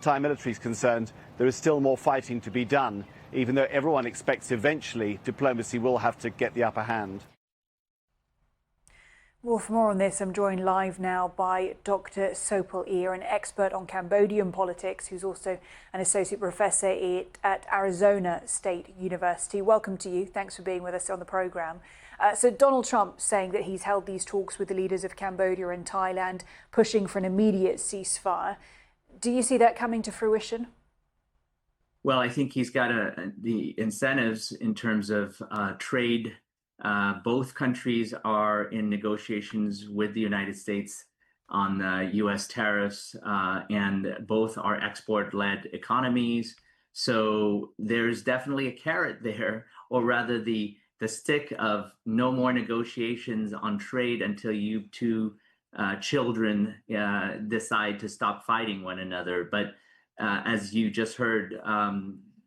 Thai military is concerned, there is still more fighting to be done, even though everyone expects eventually diplomacy will have to get the upper hand. Well, for more on this, I'm joined live now by Dr. Sophal, an expert on Cambodian politics, who's also an associate professor at Arizona State University. Welcome to you. Thanks for being with us on the programme. So Donald Trump saying that he's held these talks with the leaders of Cambodia and Thailand, pushing for an immediate ceasefire. Do you see that coming to fruition? Well, I think he's got the incentives in terms of trade. Both countries are in negotiations with the United States on U.S. tariffs, and both are export-led economies. So there's definitely a carrot there, or rather the stick of no more negotiations on trade until you two children decide to stop fighting one another. But as you just heard,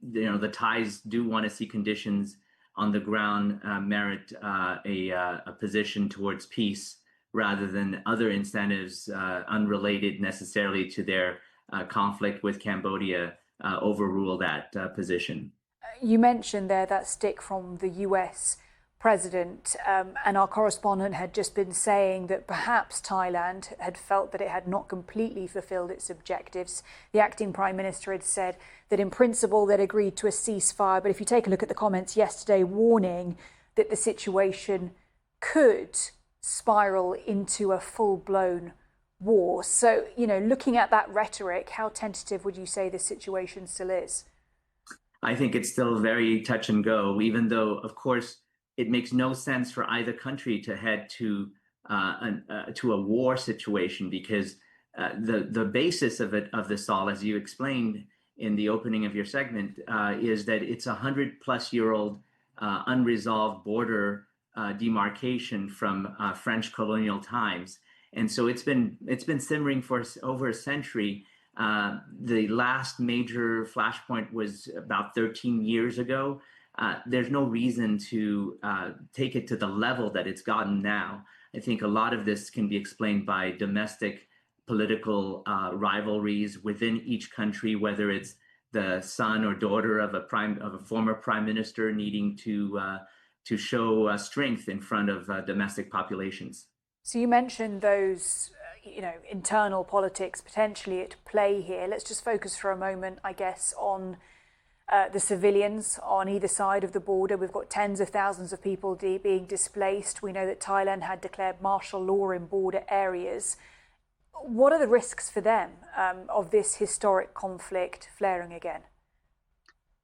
the Thais do want to see conditions on the ground merit a position towards peace rather than other incentives unrelated necessarily to their conflict with Cambodia overrule that position. You mentioned there that stick from the US president, and our correspondent had just been saying that perhaps Thailand had felt that it had not completely fulfilled its objectives. The acting prime minister had said that in principle they'd agreed to a ceasefire, but if you take a look at the comments yesterday warning that the situation could spiral into a full-blown war. So, looking at that rhetoric, how tentative would you say the situation still is? I think it's still very touch and go, even though, of course, it makes no sense for either country to head to a war situation, because the basis of this all, as you explained in the opening of your segment, is that it's 100-plus-year-old unresolved border demarcation from French colonial times, and so it's been simmering for over a century. The last major flashpoint was about 13 years ago. There's no reason to take it to the level that it's gotten now. I think a lot of this can be explained by domestic political rivalries within each country, whether it's the son or daughter of a former prime minister needing to show strength in front of domestic populations. So you mentioned those internal politics potentially at play here. Let's just focus for a moment, I guess, on the civilians on either side of the border. We've got tens of thousands of people being displaced. We know that Thailand had declared martial law in border areas. What are the risks for them of this historic conflict flaring again?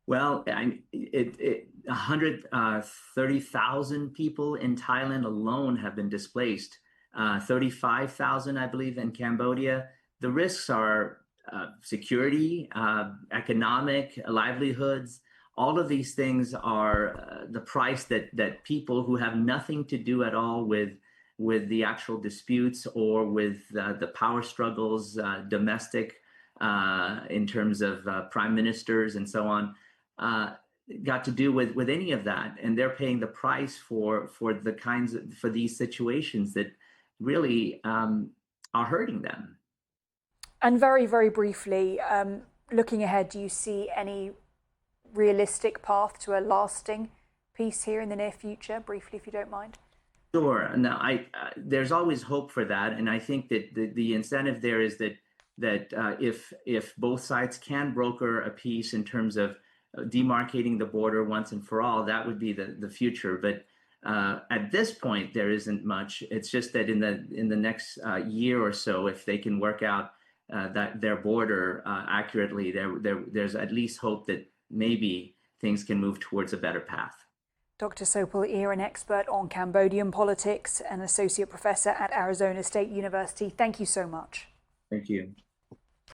Well, 130,000 people in Thailand alone have been displaced. 35,000, I believe, in Cambodia. The risks are security, economic, livelihoods. All of these things are the price that people who have nothing to do at all with the actual disputes or with the power struggles, domestic, in terms of prime ministers and so on, got to do with any of that, and they're paying the price for these situations that really are hurting them. And very, very briefly, looking ahead, do you see any realistic path to a lasting peace here in the near future? Briefly, if you don't mind. Sure. Now, there's always hope for that, and I think that the incentive there is that if both sides can broker a peace in terms of demarcating the border once and for all, that would be the future. But at this point, there isn't much. It's just that in the next year or so, if they can work out that their border accurately, there's at least hope that maybe things can move towards a better path. Dr. Sophal, an expert on Cambodian politics and associate professor at Arizona State University. Thank you so much. Thank you.